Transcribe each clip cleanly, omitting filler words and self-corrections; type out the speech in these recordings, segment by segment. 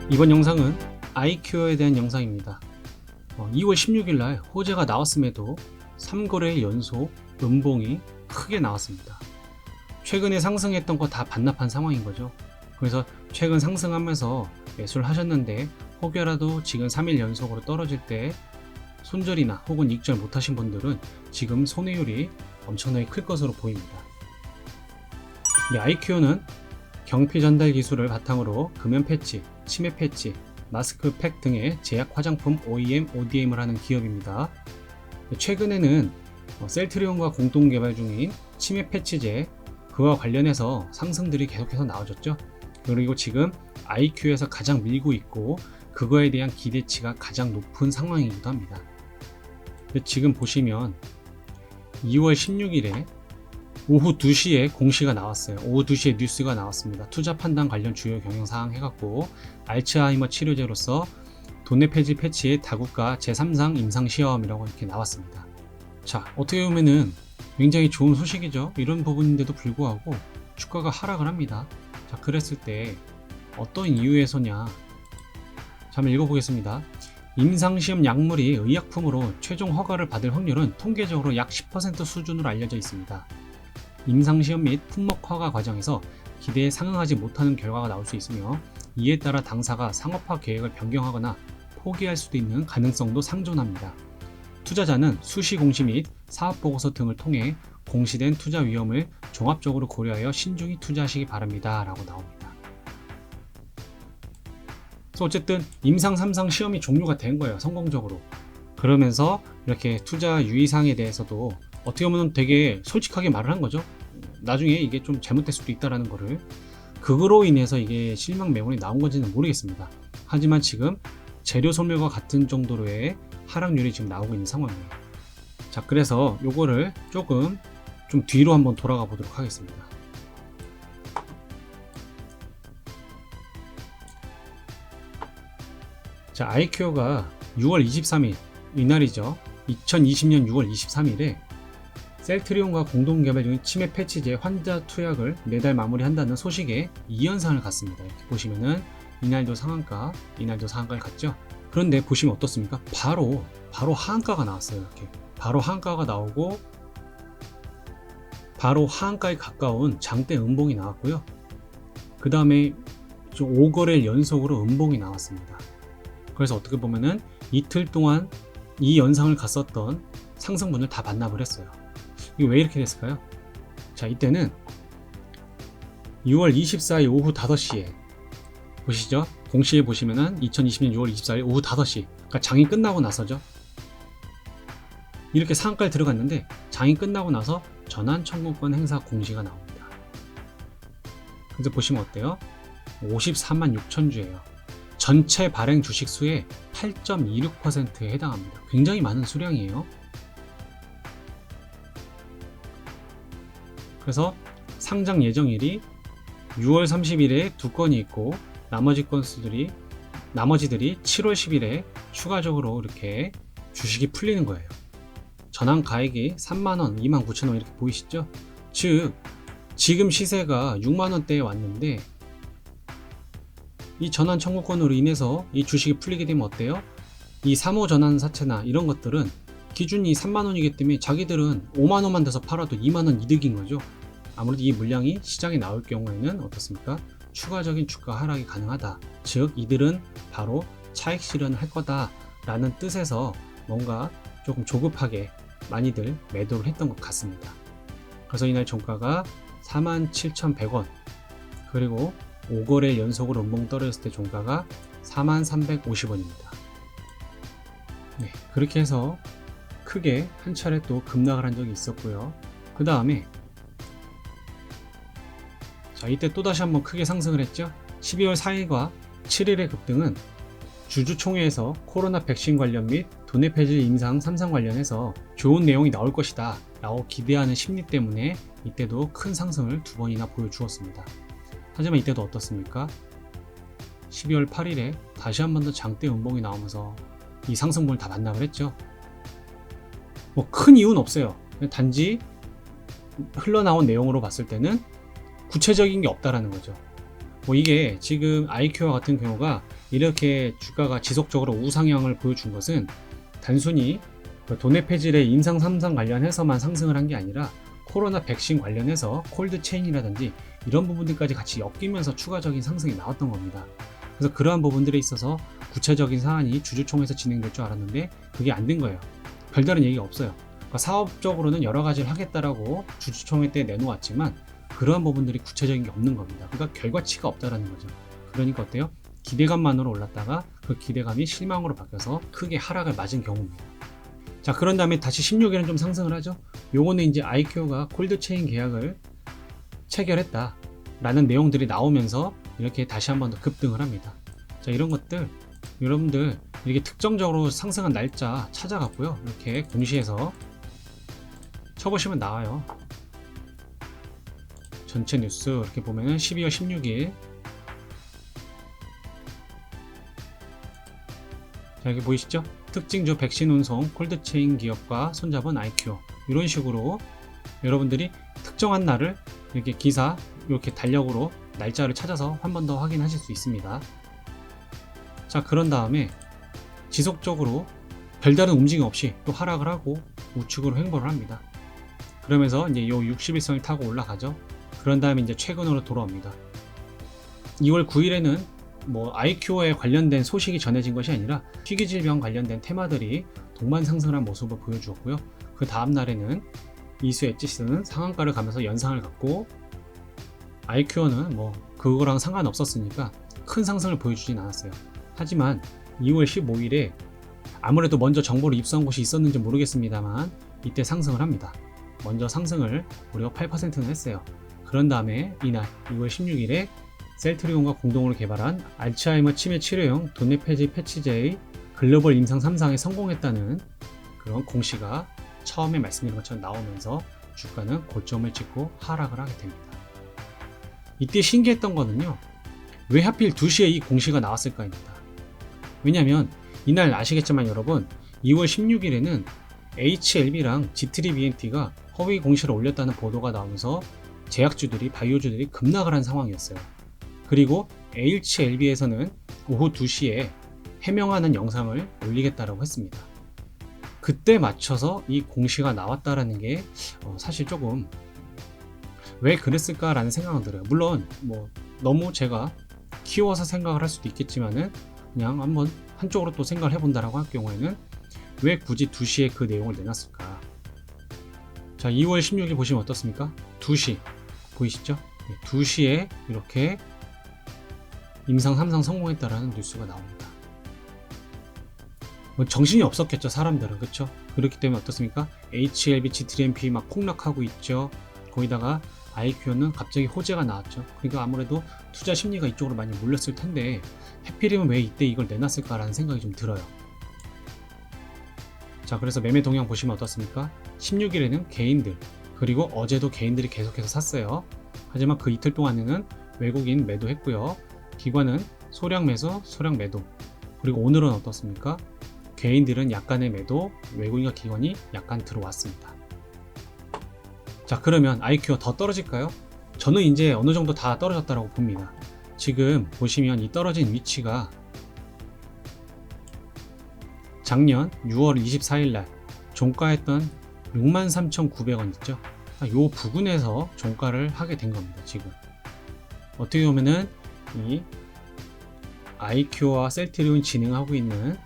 이번 영상은 아이큐어에 대한 영상입니다. 2월 16일 날 호재가 나왔음에도 3거래 연속 음봉이 크게 나왔습니다. 최근에 상승했던 거 다 반납한 상황인 거죠. 그래서 최근 상승하면서 매수를 하셨는데 혹여라도 지금 3일 연속으로 떨어질 때 손절이나 혹은 익절 못하신 분들은 지금 손해율이 엄청나게 클 것으로 보입니다. 아이큐어는 경피 전달 기술을 바탕으로 금연 패치, 치매 패치, 마스크팩 등의 제약 화장품 OEM, ODM을 하는 기업입니다. 최근에는 셀트리온과 공동 개발 중인 치매 패치제, 그와 관련해서 상승들이 계속해서 나와줬죠. 그리고 지금 아이큐에서 가장 밀고 있고 그거에 대한 기대치가 가장 높은 상황이기도 합니다. 지금 보시면 2월 16일에 오후 2시에 공시가 나왔어요. 오후 2시에 뉴스가 나왔습니다. 투자 판단 관련 주요 경영사항 해갖고 알츠하이머 치료제로서 도내 폐지 패치의 다국가 제3상 임상시험이라고 이렇게 나왔습니다. 자, 어떻게 보면은 굉장히 좋은 소식이죠. 이런 부분인데도 불구하고 주가가 하락을 합니다. 자, 그랬을 때 어떤 이유에서냐? 한번 읽어보겠습니다. 임상시험 약물이 의약품으로 최종 허가를 받을 확률은 통계적으로 약 10% 수준으로 알려져 있습니다. 임상시험 및 품목 허가 과정에서 기대에 상응하지 못하는 결과가 나올 수 있으며 이에 따라 당사가 상업화 계획을 변경하거나 포기할 수도 있는 가능성도 상존합니다. 투자자는 수시 공시 및 사업보고서 등을 통해 공시된 투자 위험을 종합적으로 고려하여 신중히 투자하시기 바랍니다. 라고 나옵니다. 그래서 어쨌든 임상 3상 시험이 종료가 된 거예요. 성공적으로. 그러면서 이렇게 투자 유의사항에 대해서도 어떻게 보면 되게 솔직하게 말을 한 거죠. 나중에 이게 좀 잘못될 수도 있다라는 거를. 그거로 인해서 이게 실망 매물이 나온 건지는 모르겠습니다. 하지만 지금 재료 소멸과 같은 정도로의 하락률이 지금 나오고 있는 상황이에요. 자, 그래서 요거를 조금 좀 뒤로 한번 돌아가 보도록 하겠습니다. 자, 아이큐어가 6월 23일 이날이죠. 2020년 6월 23일에 셀트리온과 공동 개발 중인 치매 패치제 환자 투약을 매달 마무리한다는 소식에 2연상을 갔습니다. 이렇게 보시면은 이날도 상한가를 갔죠. 그런데 보시면 어떻습니까? 바로 하한가가 나왔어요. 이렇게 바로 하한가가 나오고 바로 하한가에 가까운 장대 음봉이 나왔고요. 그 다음에 좀 5거래일 연속으로 음봉이 나왔습니다. 그래서 어떻게 보면은 이틀 동안 이 연상을 갔었던 상승분을 다 반납을 했어요. 이게 왜 이렇게 됐을까요? 자, 이때는 6월 24일 오후 5시에 보시죠. 공시에 보시면은 2020년 6월 24일 오후 5시, 그러니까 장이 끝나고 나서죠. 이렇게 상한가에 들어갔는데 장이 끝나고 나서 전환 청구권 행사 공시가 나옵니다. 그래서 보시면 어때요? 54만 6천 주예요. 전체 발행 주식 수의 8.26%에 해당합니다. 굉장히 많은 수량이에요. 그래서 상장 예정일이 6월 30일에 2건이 있고 나머지들이 7월 10일에 추가적으로 이렇게 주식이 풀리는 거예요. 전환 가액이 3만원, 29,000원 이렇게 보이시죠? 즉 지금 시세가 6만원대에 왔는데 이 전환 청구권으로 인해서 이 주식이 풀리게 되면 어때요? 이 3호 전환 사채나 이런 것들은 기준이 3만원이기 때문에 자기들은 5만원만 돼서 팔아도 2만원 이득인 거죠. 아무래도 이 물량이 시장에 나올 경우에는 어떻습니까? 추가적인 주가 하락이 가능하다. 즉 이들은 바로 차익 실현을 할 거다 라는 뜻에서 뭔가 조금 조급하게 많이들 매도를 했던 것 같습니다. 그래서 이날 종가가 47,100원, 그리고 5거래 연속으로 음봉 떨어졌을 때 종가가 43,350원입니다. 네, 그렇게 해서 크게 한 차례 또 급락을 한 적이 있었고요. 그 다음에 자, 이때 또다시 한번 크게 상승을 했죠. 12월 4일과 7일의 급등은 주주총회에서 코로나 백신 관련 및 도내 폐지 임상 3상 관련해서 좋은 내용이 나올 것이다 라고 기대하는 심리 때문에 이때도 큰 상승을 2번이나 보여주었습니다. 하지만 이때도 어떻습니까? 12월 8일에 다시 한 번 더 장대 음봉이 나오면서 이 상승분을 다 반납을 했죠. 뭐 큰 이유는 없어요. 단지 흘러나온 내용으로 봤을 때는 구체적인 게 없다라는 거죠. 뭐 이게 지금 아이큐어 같은 경우가 이렇게 주가가 지속적으로 우상향을 보여준 것은 단순히 도내 폐질의 임상 3상 관련해서만 상승을 한 게 아니라 코로나 백신 관련해서 콜드 체인이라든지 이런 부분들까지 같이 엮이면서 추가적인 상승이 나왔던 겁니다. 그래서 그러한 부분들에 있어서 구체적인 사안이 주주총회에서 진행될 줄 알았는데 그게 안 된 거예요. 별다른 얘기가 없어요. 그러니까 사업적으로는 여러 가지를 하겠다라고 주주총회 때 내놓았지만 그러한 부분들이 구체적인 게 없는 겁니다. 그러니까 결과치가 없다라는 거죠. 그러니까 어때요? 기대감만으로 올랐다가 그 기대감이 실망으로 바뀌어서 크게 하락을 맞은 경우입니다. 자, 그런 다음에 다시 16일은 좀 상승을 하죠. 요거는 이제 아이큐가 콜드체인 계약을 체결했다 라는 내용들이 나오면서 이렇게 다시 한 번 더 급등을 합니다. 자, 이런 것들 여러분들 이렇게 특정적으로 상승한 날짜 찾아갔고요. 이렇게 공시에서 쳐보시면 나와요. 전체 뉴스 이렇게 보면은 12월 16일 자, 여기 보이시죠? 특징주 백신 운송 콜드체인 기업과 손잡은 아이큐 이런 식으로 여러분들이 특정한 날을 이렇게 기사 이렇게 달력으로 날짜를 찾아서 한 번 더 확인하실 수 있습니다. 자, 그런 다음에 지속적으로 별다른 움직임 없이 또 하락을 하고 우측으로 횡보를 합니다. 그러면서 이제 요 61선을 타고 올라가죠. 그런 다음에 이제 최근으로 돌아옵니다. 2월 9일에는 뭐 아이큐어에 관련된 소식이 전해진 것이 아니라 희귀질병 관련된 테마들이 동반 상승한 모습을 보여주었고요. 그 다음 날에는 이수 엣지스는 상한가를 가면서 연상을 갖고 아이큐어는 뭐 그거랑 상관없었으니까 큰 상승을 보여주진 않았어요. 하지만 2월 15일에 아무래도 먼저 정보를 입수한 곳이 있었는지 모르겠습니다만 이때 상승을 합니다. 먼저 상승을 우리가 8%는 했어요. 그런 다음에 이날 2월 16일에 셀트리온과 공동으로 개발한 알츠하이머 치매 치료용 도내 폐질 패치제의 글로벌 임상 3상에 성공했다는 그런 공시가 처음에 말씀드린 것처럼 나오면서 주가는 고점을 찍고 하락을 하게 됩니다. 이때 신기했던 거는요, 왜 하필 2시에 이 공시가 나왔을까입니다. 왜냐면 이날 아시겠지만 여러분 2월 16일에는 HLB랑 G3BNT가 허위 공시를 올렸다는 보도가 나오면서 제약주들이 바이오주들이 급락을 한 상황이었어요. 그리고 HLB에서는 오후 2시에 해명하는 영상을 올리겠다라고 했습니다. 그때 맞춰서 이 공시가 나왔다라는 게 사실 조금 왜 그랬을까라는 생각은 들어요. 물론 뭐 너무 제가 키워서 생각을 할 수도 있겠지만은 그냥 한번 한쪽으로 또 생각을 해본다라고 할 경우에는 왜 굳이 2시에 그 내용을 내놨을까? 자, 2월 16일 보시면 어떻습니까? 2시 보이시죠? 2시에 이렇게 임상 3상 성공했다라는 뉴스가 나옵니다. 뭐 정신이 없었겠죠, 사람들은. 그쵸? 그렇기 때문에 어떻습니까? HLB, G3MP 막 폭락하고 있죠. 거기다가 아이큐어는 갑자기 호재가 나왔죠. 그러니까 아무래도 투자 심리가 이쪽으로 많이 몰렸을 텐데 해필이면 왜 이때 이걸 내놨을까라는 생각이 좀 들어요. 자, 그래서 매매 동향 보시면 어떻습니까? 16일에는 개인들, 그리고 어제도 개인들이 계속해서 샀어요. 하지만 그 이틀 동안에는 외국인 매도했고요. 기관은 소량 매수, 소량 매도. 그리고 오늘은 어떻습니까? 개인들은 약간의 매도, 외국인과 기관이 약간 들어왔습니다. 자, 그러면 아이큐어 더 떨어질까요? 저는 이제 어느 정도 다 떨어졌다고 봅니다. 지금 보시면 이 떨어진 위치가 작년 6월 24일 날 종가했던 63,900원 있죠? 요 부근에서 종가를 하게 된 겁니다. 지금 어떻게 보면은 이 아이큐어와 셀트리온 진행하고 있는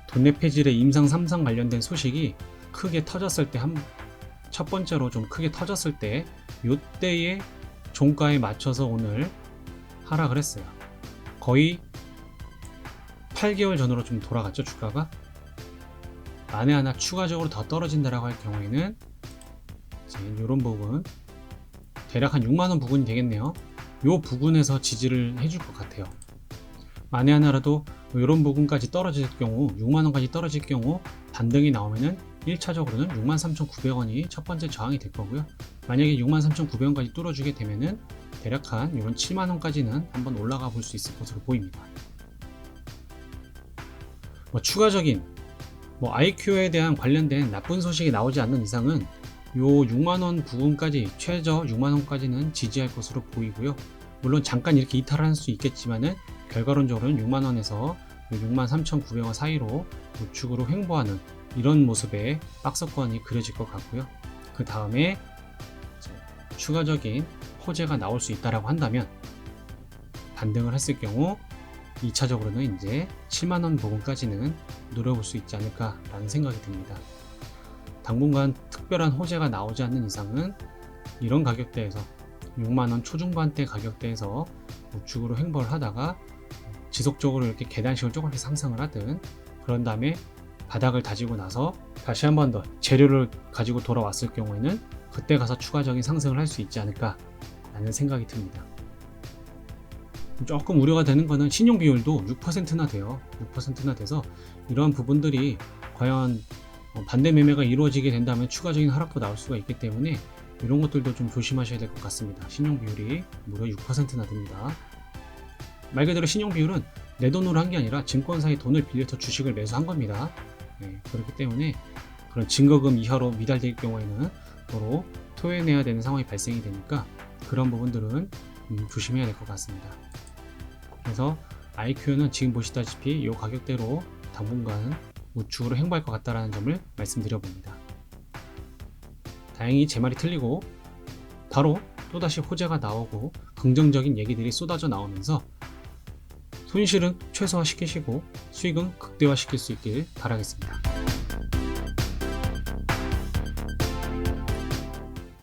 도내 폐질의 임상 3상 관련된 소식이 크게 터졌을 때 첫 번째로 좀 크게 터졌을 때 요때의 종가에 맞춰서 오늘 하락을 했어요. 거의 8개월 전으로 좀 돌아갔죠, 주가가. 만에 하나 추가적으로 더 떨어진다라고 할 경우에는 이제 이런 부분 대략 한 6만원 부근이 되겠네요. 요 부근에서 지지를 해줄 것 같아요. 만에 하나라도 이런 부분까지 떨어질 경우 6만원까지 떨어질 경우 반등이 나오면은 1차적으로는 63,900원이 첫 번째 저항이 될 거고요. 만약에 63,900원까지 뚫어주게 되면은 대략 한 이런 7만원까지는 한번 올라가 볼 수 있을 것으로 보입니다. 뭐 추가적인 뭐 아이큐에 대한 관련된 나쁜 소식이 나오지 않는 이상은 요 6만원 부분까지 최저 6만원까지는 지지할 것으로 보이고요. 물론 잠깐 이렇게 이탈할 수 있겠지만은 결과론적으로는 6만원에서 63,900원 사이로 우측으로 횡보하는 이런 모습의 박스권이 그려질 것 같고요. 그 다음에 추가적인 호재가 나올 수 있다라고 한다면 반등을 했을 경우 2차적으로는 이제 7만원 부분까지는 노려볼 수 있지 않을까라는 생각이 듭니다. 당분간 특별한 호재가 나오지 않는 이상은 이런 가격대에서 6만원 초중반대 가격대에서 우측으로 횡보를 하다가 지속적으로 이렇게 계단식을 조금씩 상승을 하든, 그런 다음에 바닥을 다지고 나서 다시 한 번 더 재료를 가지고 돌아왔을 경우에는 그때 가서 추가적인 상승을 할 수 있지 않을까 라는 생각이 듭니다. 조금 우려가 되는 거는 신용 비율도 6%나 돼요. 6%나 돼서 이러한 부분들이 과연 반대 매매가 이루어지게 된다면 추가적인 하락도 나올 수가 있기 때문에 이런 것들도 좀 조심하셔야 될 것 같습니다. 신용 비율이 무려 6%나 됩니다. 말 그대로 신용 비율은 내 돈으로 한 게 아니라 증권사의 돈을 빌려서 주식을 매수한 겁니다. 그렇기 때문에 그런 증거금 이하로 미달될 경우에는 도로 토해내야 되는 상황이 발생이 되니까 그런 부분들은 조심해야 될 것 같습니다. 그래서 IQ는 지금 보시다시피 이 가격대로 당분간 우측으로 횡보할 것 같다는 점을 말씀드려 봅니다. 다행히 제 말이 틀리고 바로 또다시 호재가 나오고 긍정적인 얘기들이 쏟아져 나오면서 손실은 최소화시키시고 수익은 극대화시킬 수 있길 바라겠습니다.